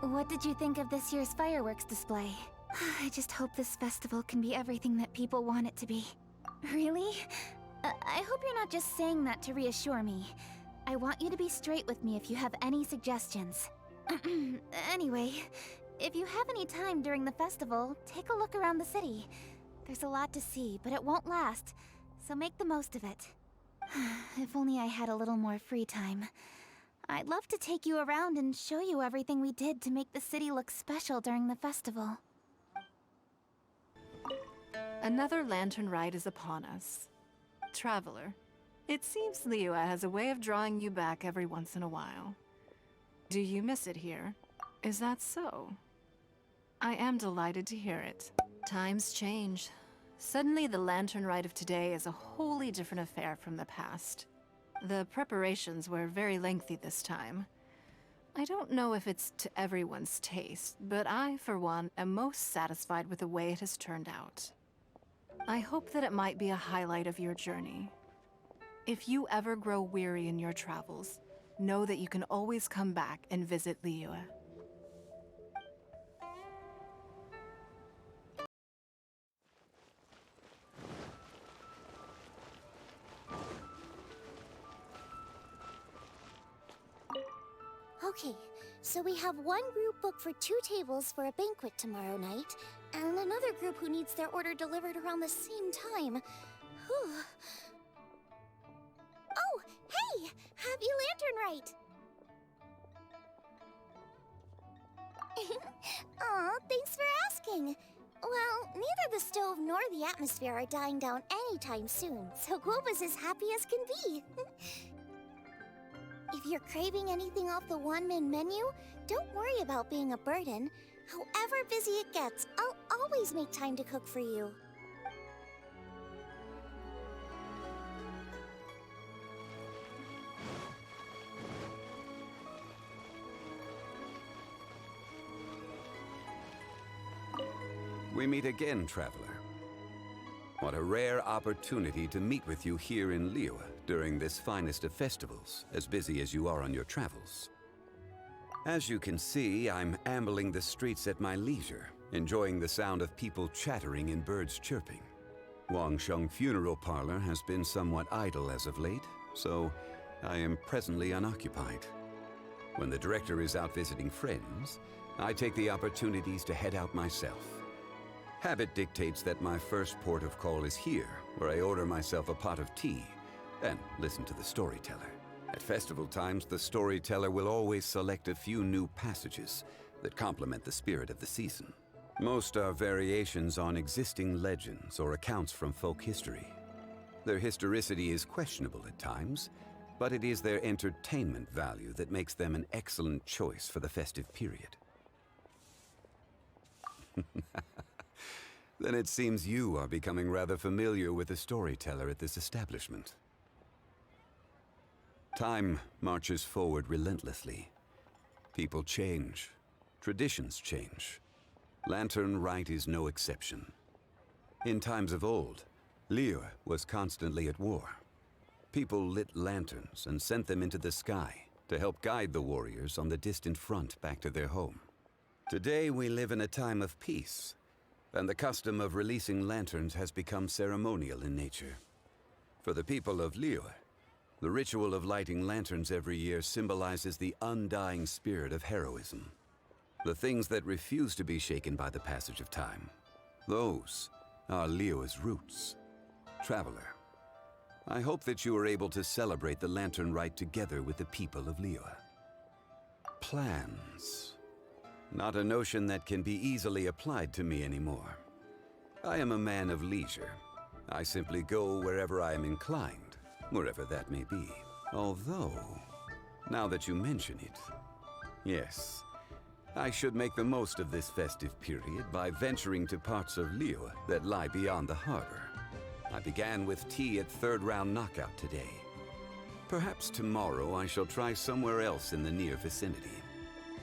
What did you think of this year's fireworks display? I just hope this festival can be everything that people want it to be. Really? I hope you're not just saying that to reassure me. I want you to be straight with me if you have any suggestions. Anyway, if you have any time during the festival, take a look around the city. There's a lot to see, but it won't last, so make the most of it. If only I had a little more free time. I'd love to take you around and show you everything we did to make the city look special during the festival. Another lantern rite is upon us. Traveler, it seems Liyue has a way of drawing you back every once in a while. Do you miss it here? Is that so? I am delighted to hear it. Times change. Suddenly the lantern rite of today is a wholly different affair from the past. The preparations were very lengthy this time. I don't know if it's to everyone's taste, but I, for one, am most satisfied with the way it has turned out. I hope that it might be a highlight of your journey. If you ever grow weary in your travels, know that you can always come back and visit Liyue. Okay, so we have one group booked for 2 tables for a banquet tomorrow night, and another group who needs their order delivered around the same time. Whew. Oh, hey! Happy Lantern Rite! Aw, thanks for asking. Well, neither the stove nor the atmosphere are dying down anytime soon, so Guoba's as happy as can be. If you're craving anything off the one-man menu, don't worry about being a burden. However busy it gets, I'll always make time to cook for you. We meet again, traveler. What a rare opportunity to meet with you here in Liyue during this finest of festivals, as busy as you are on your travels. As you can see, I'm ambling the streets at my leisure, enjoying the sound of people chattering and birds chirping. Wangsheng Funeral Parlor has been somewhat idle as of late, so I am presently unoccupied. When the director is out visiting friends, I take the opportunities to head out myself. Habit dictates that my first port of call is here, where I order myself a pot of tea and listen to the storyteller. At festival times, the storyteller will always select a few new passages that complement the spirit of the season. Most are variations on existing legends or accounts from folk history. Their historicity is questionable at times, but it is their entertainment value that makes them an excellent choice for the festive period. Then it seems you are becoming rather familiar with the storyteller at this establishment. Time marches forward relentlessly. People change. Traditions change. Lantern Rite is no exception. In times of old, Liyue was constantly at war. People lit lanterns and sent them into the sky to help guide the warriors on the distant front back to their home. Today we live in a time of peace, and the custom of releasing lanterns has become ceremonial in nature. For the people of Liyue, the ritual of lighting lanterns every year symbolizes the undying spirit of heroism. The things that refuse to be shaken by the passage of time. Those are Liyue's roots. Traveler, I hope that you are able to celebrate the Lantern Rite together with the people of Liyue. Plans. Not a notion that can be easily applied to me anymore. I am a man of leisure. I simply go wherever I am inclined, wherever that may be. Although, now that you mention it, yes, I should make the most of this festive period by venturing to parts of Liyue that lie beyond the harbor. I began with tea at third round knockout today. Perhaps tomorrow I shall try somewhere else in the near vicinity.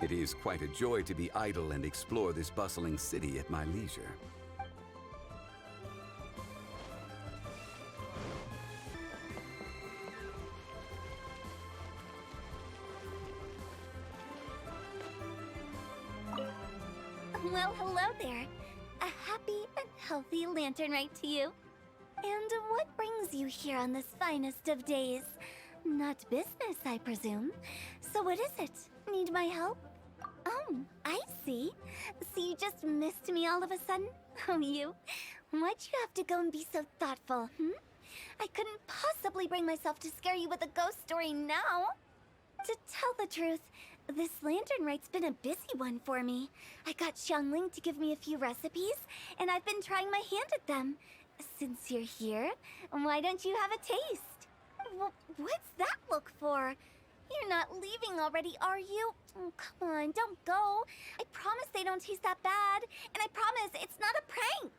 It is quite a joy to be idle and explore this bustling city at my leisure. Well, hello there. A happy and healthy lantern rite to you. And what brings you here on this finest of days? Not business, I presume. So what is it? Need my help? Oh, I see. So you just missed me all of a sudden? Oh, you? Why'd you have to go and be so thoughtful, I couldn't possibly bring myself to scare you with a ghost story now. To tell the truth, this lantern rite's been a busy one for me. I got Xiangling to give me a few recipes, and I've been trying my hand at them. Since you're here, why don't you have a taste? What's that look for? You're not leaving already, are you? Oh, come on, don't go. I promise they don't taste that bad, and I promise it's not a prank.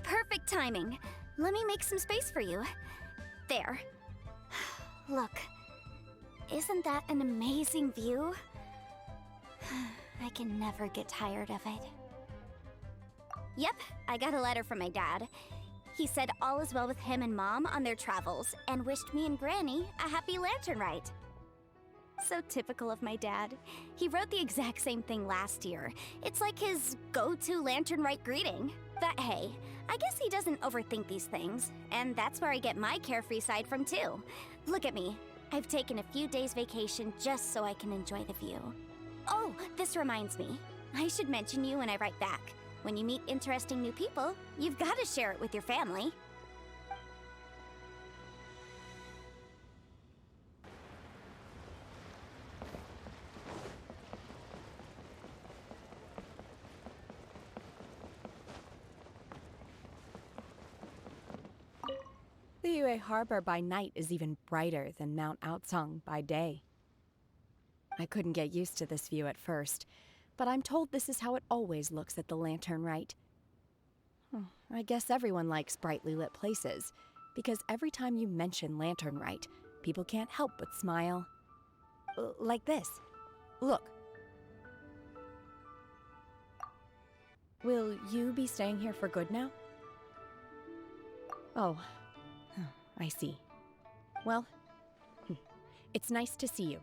Perfect timing. Let me make some space for you. There. Look. Isn't that an amazing view? I can never get tired of it. Yep, I got a letter from my dad. He said all is well with him and Mom on their travels, and wished me and Granny a happy lantern rite. So typical of my dad. He wrote the exact same thing last year. It's like his go-to lantern rite greeting. But hey, I guess he doesn't overthink these things, and that's where I get my carefree side from too. Look at me. I've taken a few days vacation just so I can enjoy the view. Oh, this reminds me. I should mention you when I write back. When you meet interesting new people, you've got to share it with your family. Liyue Harbor by night is even brighter than Mount Aocang by day. I couldn't get used to this view at first, but I'm told this is how it always looks at the lantern rite. I guess everyone likes brightly lit places, because every time you mention lantern rite, people can't help but smile. Like this. Look. Will you be staying here for good now? Oh. I see. Well, it's nice to see you.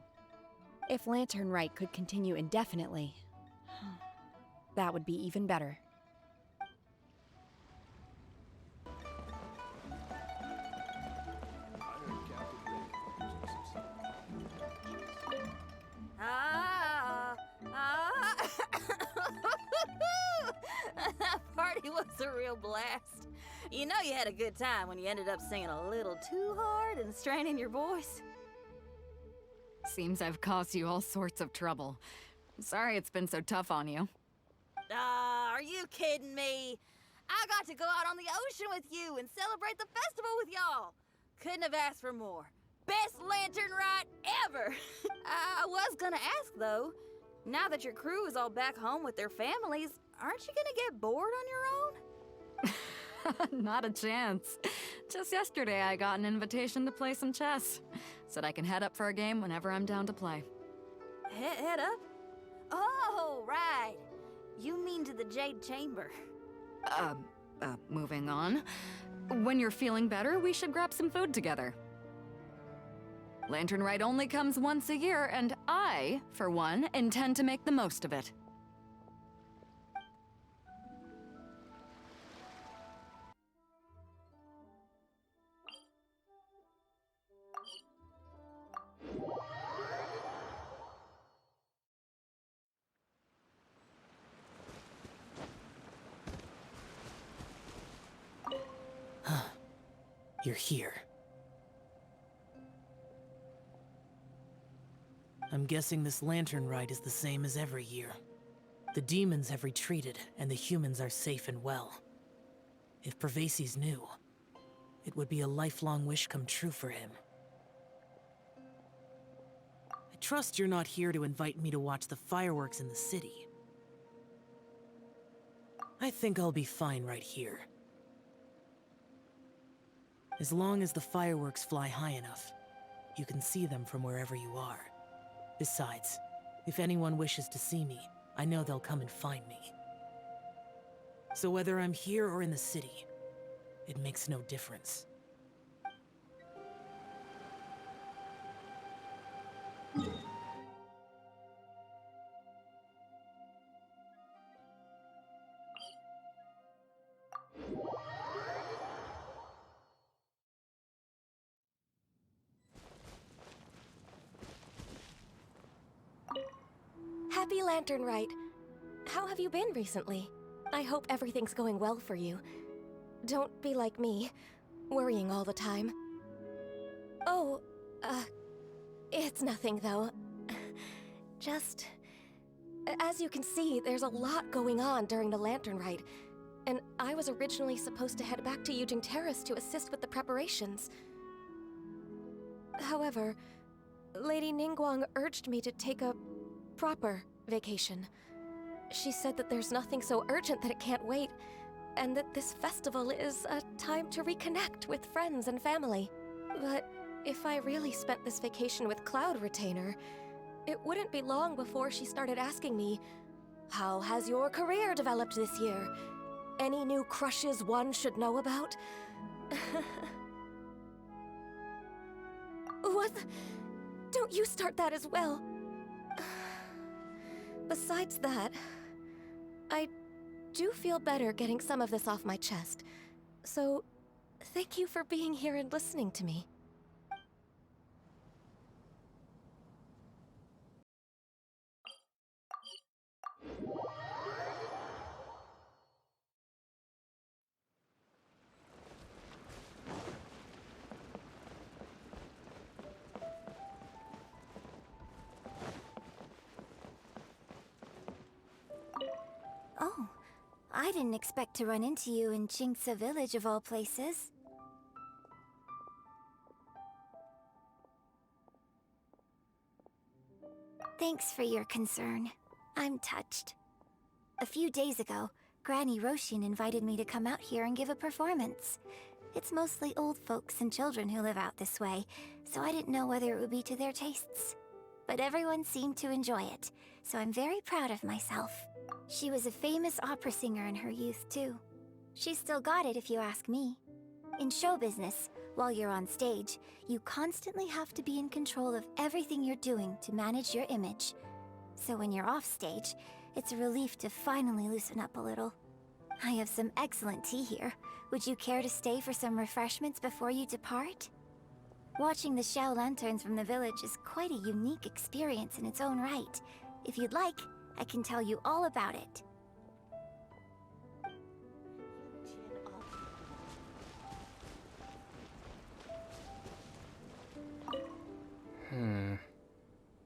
If Lantern Rite could continue indefinitely, that would be even better. That party was a real blast. You know you had a good time when you ended up singing a little too hard and straining your voice. Seems I've caused you all sorts of trouble. Sorry it's been so tough on you. Are you kidding me? I got to go out on the ocean with you and celebrate the festival with y'all. Couldn't have asked for more. Best lantern rite ever. I was gonna ask though, now that your crew is all back home with their families, aren't you gonna get bored on your own? Not a chance. Just yesterday I got an invitation to play some chess. Said I can head up for a game whenever I'm down to play. Head up? Oh, right. You mean to the Jade Chamber. Moving on. When you're feeling better, we should grab some food together. Lantern Rite only comes once a year, and I, for one, intend to make the most of it. You're here. I'm guessing this lantern rite is the same as every year. The demons have retreated, and the humans are safe and well. If Pervasi's knew, it would be a lifelong wish come true for him. I trust you're not here to invite me to watch the fireworks in the city. I think I'll be fine right here. As long as the fireworks fly high enough, you can see them from wherever you are. Besides, if anyone wishes to see me, I know they'll come and find me. So whether I'm here or in the city, it makes no difference. Happy Lantern Rite. How have you been recently? I hope everything's going well for you. Don't be like me, worrying all the time. Oh, it's nothing though. Just... As you can see, there's a lot going on during the Lantern Rite, and I was originally supposed to head back to Yujing Terrace to assist with the preparations. However, Lady Ningguang urged me to take a proper vacation. She said that there's nothing so urgent that it can't wait, and that this festival is a time to reconnect with friends and family. But if I really spent this vacation with Cloud Retainer, it wouldn't be long before she started asking me, "How has your career developed this year? Any new crushes one should know about?" What? Don't you start that as well. Besides that, I do feel better getting some of this off my chest. So, thank you for being here and listening to me. Oh, I didn't expect to run into you in Xingqiu Village of all places. Thanks for your concern. I'm touched. A few days ago, Granny Roshin invited me to come out here and give a performance. It's mostly old folks and children who live out this way, so I didn't know whether it would be to their tastes. But everyone seemed to enjoy it, so I'm very proud of myself. She was a famous opera singer in her youth, too. She's still got it if you ask me. In show business, while you're on stage, you constantly have to be in control of everything you're doing to manage your image. So when you're off stage, it's a relief to finally loosen up a little. I have some excellent tea here. Would you care to stay for some refreshments before you depart? Watching the Xiao lanterns from the village is quite a unique experience in its own right. If you'd like, I can tell you all about it.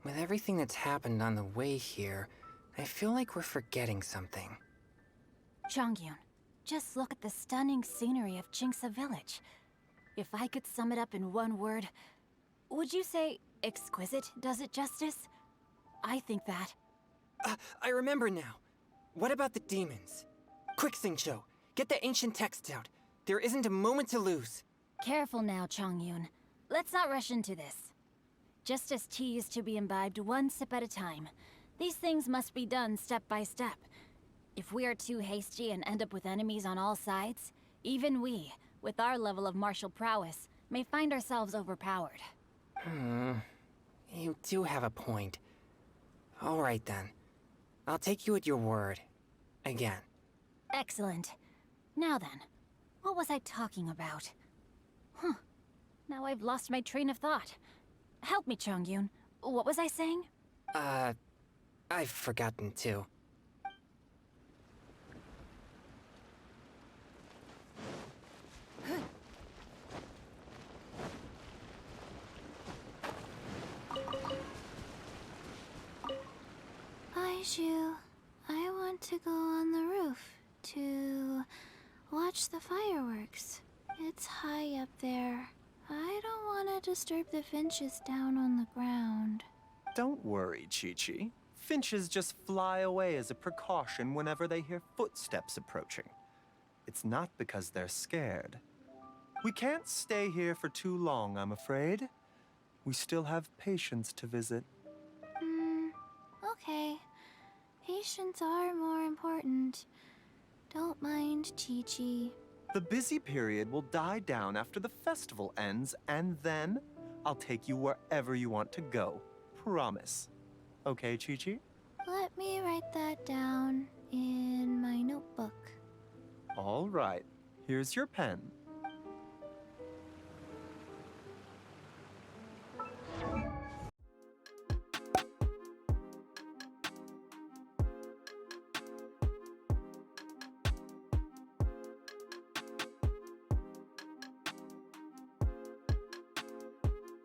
With everything that's happened on the way here, I feel like we're forgetting something. Chongyun, just look at the stunning scenery of Xingqiu Village. If I could sum it up in one word, would you say exquisite does it justice? I think that. I remember now. What about the demons? Quick, Xingqiu, get the ancient texts out. There isn't a moment to lose. Careful now, Chongyun. Let's not rush into this. Just tea is to be imbibed one sip at a time. These things must be done step by step. If we are too hasty and end up with enemies on all sides, even we, with our level of martial prowess, may find ourselves overpowered. You do have a point. All right then. I'll take you at your word. Again. Excellent. Now then, what was I talking about? Now I've lost my train of thought. Help me, Chongyun. What was I saying? I've forgotten too. Baizhu, I want to go on the roof to watch the fireworks. It's high up there. I don't want to disturb the finches down on the ground. Don't worry, Qiqi. Finches just fly away as a precaution whenever they hear footsteps approaching. It's not because they're scared. We can't stay here for too long, I'm afraid. We still have patients to visit. Okay. Patients are more important. Don't mind Qiqi. The busy period will die down after the festival ends, and then I'll take you wherever you want to go. Promise. Okay, Qiqi? Let me write that down in my notebook. All right. Here's your pen.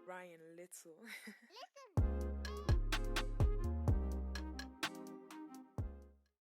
Ryan Little.